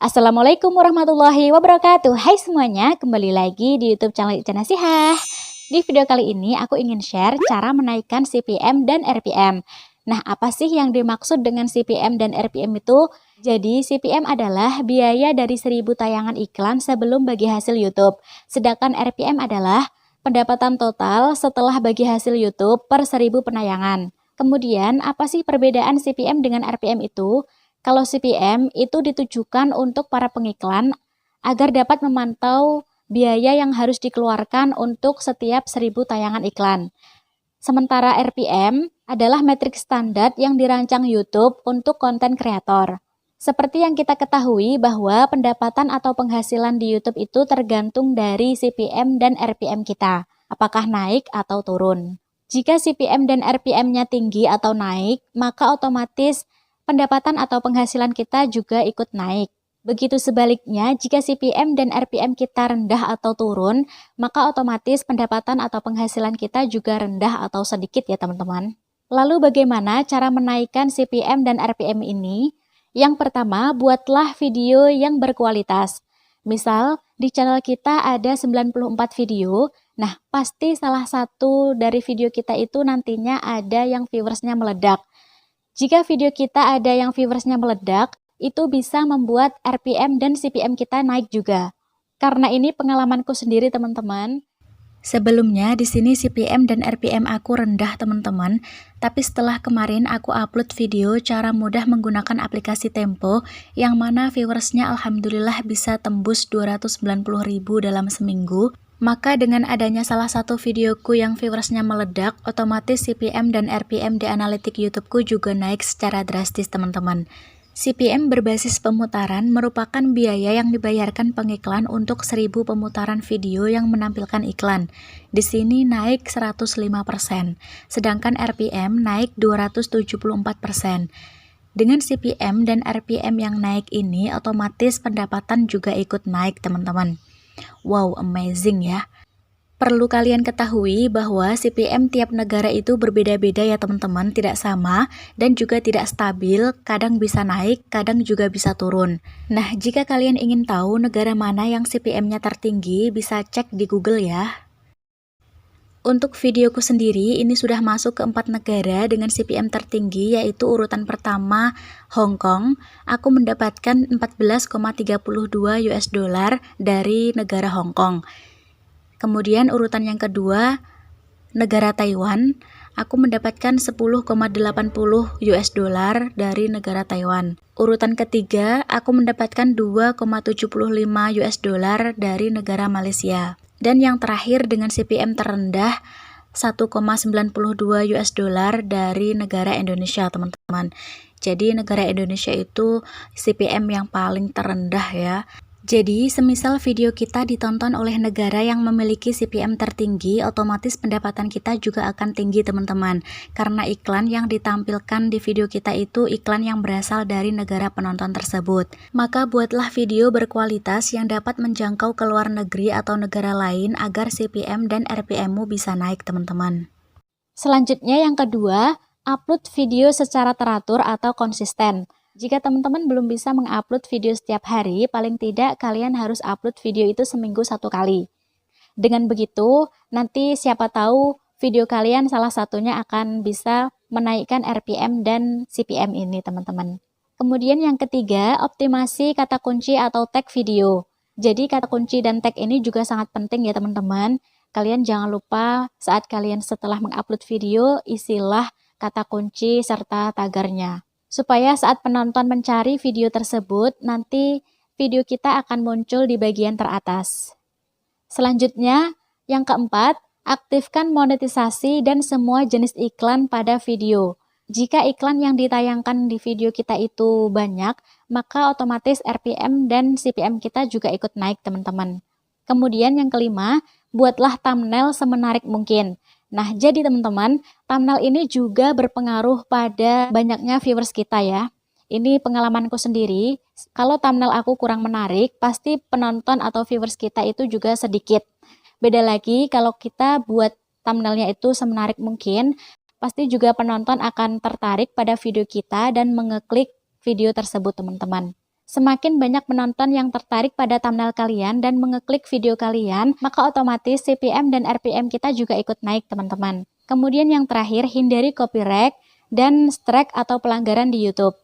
Assalamualaikum warahmatullahi wabarakatuh. Hai semuanya, kembali lagi di YouTube channel Ica Nasihah. Di video kali ini aku ingin share cara menaikkan CPM dan RPM. Nah, apa sih yang dimaksud dengan CPM dan RPM itu? Jadi, CPM adalah biaya dari 1000 tayangan iklan sebelum bagi hasil YouTube. Sedangkan RPM adalah pendapatan total setelah bagi hasil YouTube per 1000 penayangan. Kemudian, apa sih perbedaan CPM dengan RPM itu? Kalau CPM itu ditujukan untuk para pengiklan agar dapat memantau biaya yang harus dikeluarkan untuk setiap 1000 tayangan iklan. Sementara RPM adalah metrik standar yang dirancang YouTube untuk konten kreator. Seperti yang kita ketahui bahwa pendapatan atau penghasilan di YouTube itu tergantung dari CPM dan RPM kita, apakah naik atau turun. Jika CPM dan RPM-nya tinggi atau naik, maka otomatis pendapatan atau penghasilan kita juga ikut naik. Begitu sebaliknya, jika CPM dan RPM kita rendah atau turun, maka otomatis pendapatan atau penghasilan kita juga rendah atau sedikit ya teman-teman. Lalu bagaimana cara menaikkan CPM dan RPM ini? Yang pertama, buatlah video yang berkualitas. Misal, di channel kita ada 94 video, nah pasti salah satu dari video kita itu nantinya ada yang viewersnya meledak. Jika video kita ada yang viewersnya meledak, itu bisa membuat RPM dan CPM kita naik juga. Karena ini pengalamanku sendiri teman-teman. Sebelumnya di sini CPM dan RPM aku rendah teman-teman, tapi setelah kemarin aku upload video cara mudah menggunakan aplikasi Tempo yang mana viewersnya alhamdulillah bisa tembus 290.000 dalam seminggu. Maka dengan adanya salah satu videoku yang viewersnya meledak, otomatis CPM dan RPM di analitik YouTubeku juga naik secara drastis teman-teman. CPM berbasis pemutaran merupakan biaya yang dibayarkan pengiklan untuk 1000 pemutaran video yang menampilkan iklan. Di sini naik 105%, sedangkan RPM naik 274%. Dengan CPM dan RPM yang naik ini, otomatis pendapatan juga ikut naik teman-teman. Wow, amazing ya. Perlu kalian ketahui bahwa CPM tiap negara itu berbeda-beda ya teman-teman, tidak sama dan juga tidak stabil, kadang bisa naik, kadang juga bisa turun. Nah, jika kalian ingin tahu negara mana yang CPM-nya tertinggi, bisa cek di Google ya. Untuk videoku sendiri, ini sudah masuk ke 4 negara dengan CPM tertinggi, yaitu urutan pertama Hong Kong. Aku mendapatkan 14,32 US dollar dari negara Hong Kong. Kemudian urutan yang kedua, negara Taiwan. Aku mendapatkan 10,80 US dollar dari negara Taiwan. Urutan ketiga, aku mendapatkan 2,75 US dollar dari negara Malaysia. Dan yang terakhir dengan CPM terendah 1,92 US dollar dari negara Indonesia teman-teman. Jadi negara Indonesia itu CPM yang paling terendah ya. Jadi semisal video kita ditonton oleh negara yang memiliki CPM tertinggi, otomatis pendapatan kita juga akan tinggi teman-teman. Karena iklan yang ditampilkan di video kita itu iklan yang berasal dari negara penonton tersebut. Maka buatlah video berkualitas yang dapat menjangkau ke luar negeri atau negara lain agar CPM dan RPM-mu bisa naik teman-teman. Selanjutnya yang kedua, upload video secara teratur atau konsisten. Jika teman-teman belum bisa mengupload video setiap hari, paling tidak kalian harus upload video itu seminggu 1 kali. Dengan begitu, nanti siapa tahu video kalian salah satunya akan bisa menaikkan RPM dan CPM ini teman-teman. Kemudian yang ketiga, optimasi kata kunci atau tag video. Jadi kata kunci dan tag ini juga sangat penting ya teman-teman. Kalian jangan lupa saat kalian setelah mengupload video, isilah kata kunci serta tagarnya. Supaya saat penonton mencari video tersebut, nanti video kita akan muncul di bagian teratas. Selanjutnya, yang keempat, aktifkan monetisasi dan semua jenis iklan pada video. Jika iklan yang ditayangkan di video kita itu banyak, maka otomatis RPM dan CPM kita juga ikut naik teman-teman. Kemudian yang kelima, buatlah thumbnail semenarik mungkin. Nah, jadi teman-teman, thumbnail ini juga berpengaruh pada banyaknya viewers kita ya. Ini pengalamanku sendiri, kalau thumbnail aku kurang menarik, pasti penonton atau viewers kita itu juga sedikit. Beda lagi kalau kita buat thumbnailnya itu semenarik mungkin, pasti juga penonton akan tertarik pada video kita dan mengeklik video tersebut teman-teman. Semakin banyak penonton yang tertarik pada thumbnail kalian dan mengeklik video kalian, maka otomatis CPM dan RPM kita juga ikut naik teman-teman. Kemudian yang terakhir, hindari copyright dan strike atau pelanggaran di YouTube.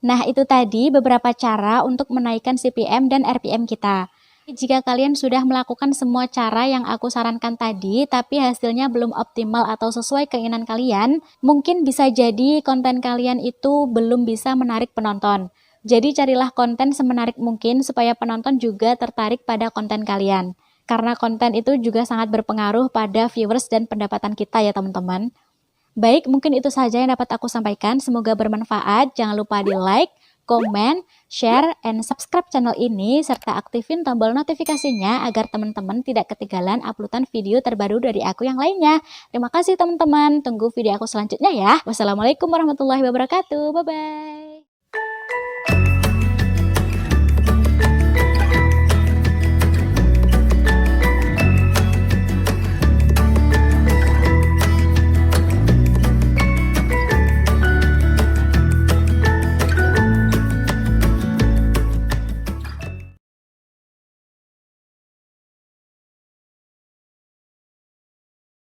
Nah, itu tadi beberapa cara untuk menaikkan CPM dan RPM kita. Jika kalian sudah melakukan semua cara yang aku sarankan tadi, tapi hasilnya belum optimal atau sesuai keinginan kalian, mungkin bisa jadi konten kalian itu belum bisa menarik penonton. Jadi carilah konten semenarik mungkin supaya penonton juga tertarik pada konten kalian. Karena konten itu juga sangat berpengaruh pada viewers dan pendapatan kita ya teman-teman. Baik, mungkin itu saja yang dapat aku sampaikan. Semoga bermanfaat. Jangan lupa di like, komen, share, and subscribe channel ini, serta aktifin tombol notifikasinya agar teman-teman tidak ketinggalan uploadan video terbaru dari aku yang lainnya. Terima kasih teman-teman, tunggu video aku selanjutnya ya. Wassalamualaikum warahmatullahi wabarakatuh, bye-bye.